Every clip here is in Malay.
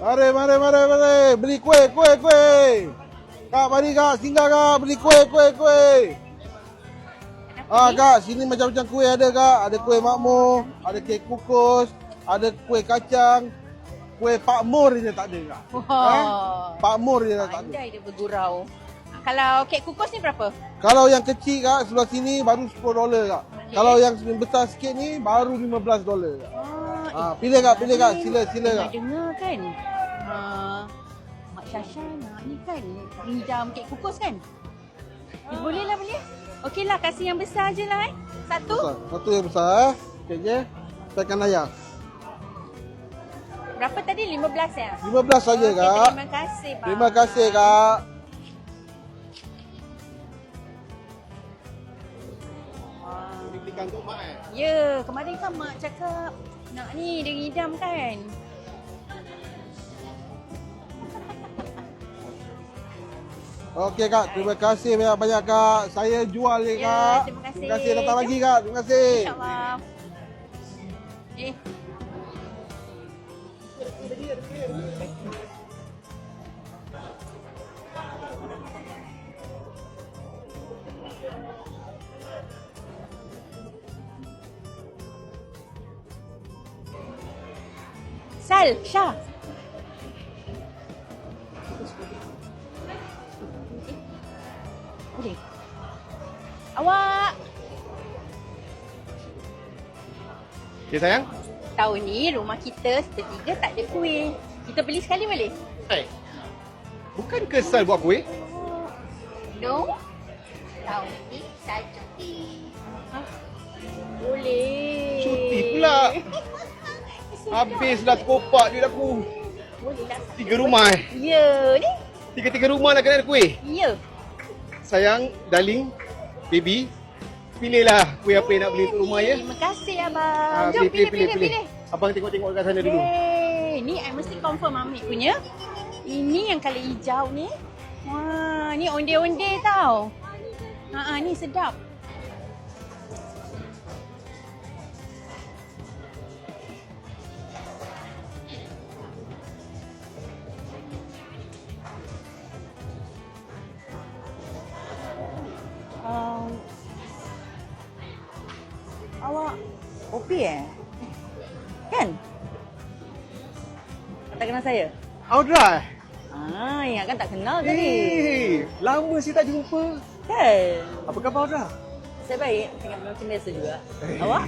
Mari. Beli kuih. Kak, mari kak, singgah kak, beli kuih. Kak, sini macam-macam kuih ada kak. Ada kuih makmur, ada kek kukus, ada kuih kacang. Kuih Pak Mur je tak ada kak. Pak Mur je tak ada. Pandai dia bergurau. Kalau kek kukus ni berapa? Kalau yang kecil kak, sebelah sini baru $10 kak. Okay. Kalau yang besar sikit ni baru $15 kak. Pilih kak, sila kak. Dengar kan? Mak Syasha nak ni kan, hidam kek kukus kan? Boleh. Okeylah, kasih yang besar je lah Satu. Satu yang besar okey. Tekan ayam. Berapa tadi? 15 ya? 15 saja kak. Terima kasih bang. Terima kasih kak. Belikan untuk mak Ya, kemarin kan mak cakap nak ni dia hidam kan. Okey kak, terima kasih banyak-banyak kak. Saya jual je kak. Terima kasih. Terima kasih datang lagi kak. Terima kasih. InsyaAllah. Sal, Syah. Boleh. Awak. Okey sayang. Tahun ni rumah kita sepertiga tak ada kuih. Kita beli sekali boleh? Bukan kesal buat kuih? No. Tahun ni saya cuti. Boleh. Cuti pula. Habislah kopak duit aku. Boleh lah. 3 rumah Ya, ni. 3 rumah nak kena ada kuih. Ya. Sayang, darling, baby, pilihlah kuih apa yang nak beli untuk rumah ya. Terima kasih abang. Jom pilih. Abang tengok-tengok dekat sana dulu. Ni I mesti confirm Amik punya. Ini yang colour hijau ni. Wah, ni onde-onde tau. Ni sedap. Awak kopi kan? Tak kenal saya? Audra. Ingatkan tak kenal tadi. Lama saya tak jumpa. Kan? Apa khabar Audra? Saya baik, ingat macam biasa juga. Awak?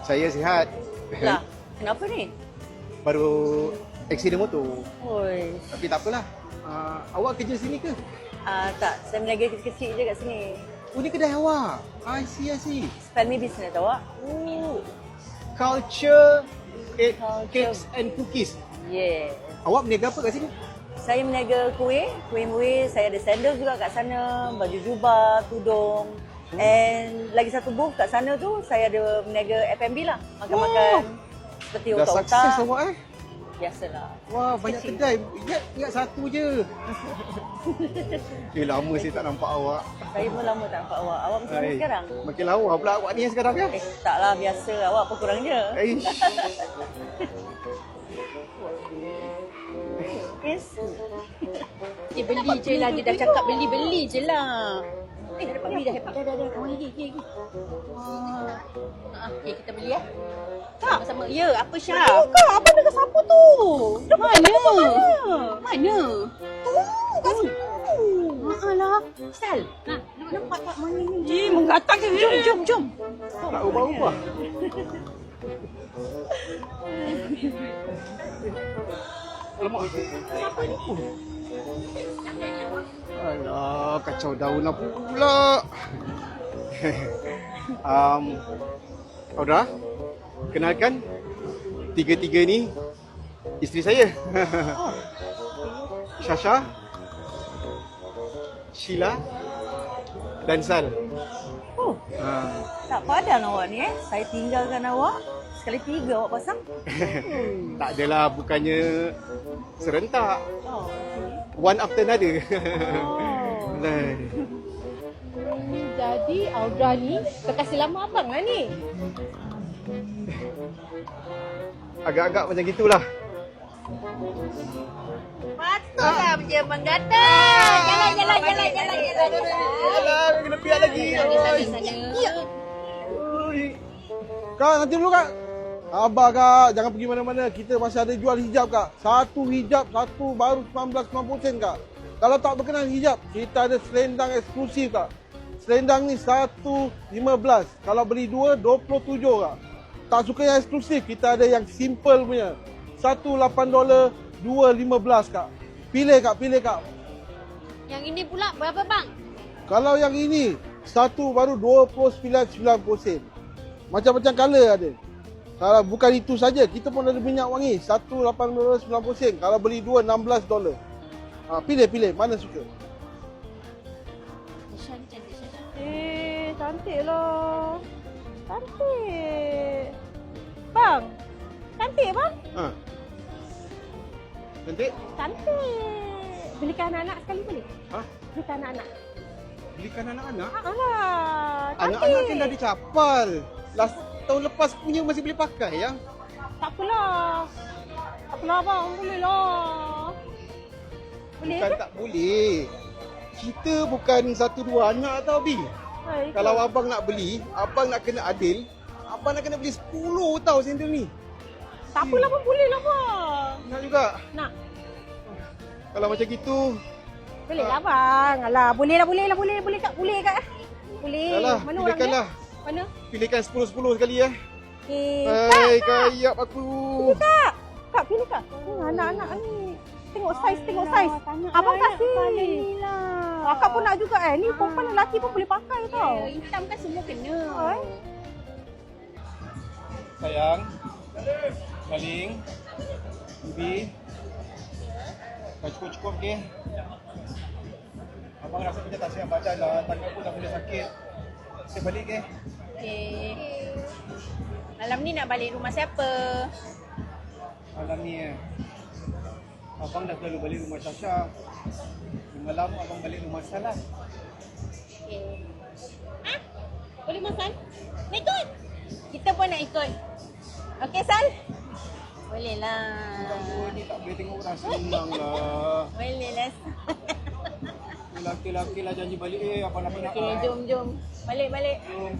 Saya sihat. Lah, kenapa ni? Baru aksiden motor. Oi. Tapi tak apalah. Awak kerja sini ke? Tak, saya meniaga kecil-kecil je kat sini. Oh, ni kedai awak. I see. Family business awak? Oh. Culture cakes and cookies. Yeah. Awak berniaga apa kat sini? Saya meniaga kuih. Saya ada sandal juga kat sana, baju jubah, tudung. And lagi satu booth kat sana tu, saya ada meniaga F&B lah. Makan-makan seperti Dah otak-otak. sukses awak Biasalah. Wah, banyak Kecil. kedai. Ingat satu je. Lama saya tak nampak awak. Saya pun lama tak nampak awak. Awak macam mana sekarang? Makin lawa pula awak ni sekarang ya? Taklah, biasa. Awak apa kurangnya? Yes. Beli je lah. Dia dah cakap beli je lah. Dah dapat beli dah. Dah. Kawan lagi. Okay, kita beli Tak. Sama-sama. Ya, apa Syah? Kak, abang dengan siapa tu? Mana? Tu, kat situ. lah. Sal. Nampak tak mana ni? Menggatak je. Jom. Tak ubah-ubah. Alamak. Siapa ni? Alah, kacau daun apa pula. Audra, kenalkan, tiga-tiga ni isteri saya. Syasha, Sheila dan Sal. Tak padan awak ni Saya tinggalkan awak. Sekali 3 awak pasang. Tak adalah, bukannya serentak. One after another. Jadi Audra ni kekasih lama abang lah ni. Agak-agak macam gitulah. Patutlah dia menggata. Jalan. Alah, kena piak lagi. Kak, nanti dulu kak. Abah kak, jangan pergi mana-mana. Kita masih ada jual hijab kak. Satu hijab, satu baru 19.90 sen kak. Kalau tak berkenan hijab, kita ada selendang eksklusif kak. Selendang ni 1.15. Kalau beli dua, 27 kak. Tak suka yang eksklusif, kita ada yang simple punya. $1.8, 2.15 kak. Pilih kak. Yang ini pula berapa bang? Kalau yang ini, satu baru 29.90 sen. Macam-macam color ada. Kalau bukan itu saja, kita pun ada minyak wangi. $1.890 sen. Kalau beli dua, $16. Pilih. Mana suka? Cantik lah. Cantik. Bang, cantik bang. Cantik? Cantik. Belikan anak-anak sekali boleh? Belikan anak-anak. Belikan anak-anak? Alah, cantik. Anak-anak kan dah dicapal. Tahun lepas punya masih boleh pakai ya? Tak apalah. Tak apalah bang, boleh lah. Boleh Bukan ke? tak boleh. Kita bukan satu dua anak tau Bi. Hai, Kalau abang nak beli, abang nak kena adil. Abang nak kena beli 10 tau sandal ni. tak apalah pun boleh lah bang. Nak juga? Nak. Kalau macam gitu, Boleh lah bang. Alah, boleh kak. Boleh. Alah, Mana pilihkanlah. orangnya? Mana? Pilihkan 10-10 sekali ya. Kak. Kayap aku. Kak. Kak, pilih kak. Anak-anak ni. Tengok saiz. Abang kasih. Kakak pun nak juga ni perempuan dan lelaki pun boleh pakai tau. Hitam kan semua kena. Sayang. Maling. Bibi. Kau cukup-cukup ke? Abang rasa kita tak siap badan lah. Tangan pun dah boleh sakit. Saya balik ke? Okey. Malam ni nak balik rumah siapa? Malam ni abang dah selalu balik rumah Syasha. Malam abang balik rumah Salah. Okey. Boleh masan? Nak ikut? Kita pun nak ikut. Okey, Sal? Boleh lah. Ni tak boleh tengok orang senang lah. Boleh lah. Laki-laki lah janji balik. Abang nak penat. Okey, jom. Balik. Jom.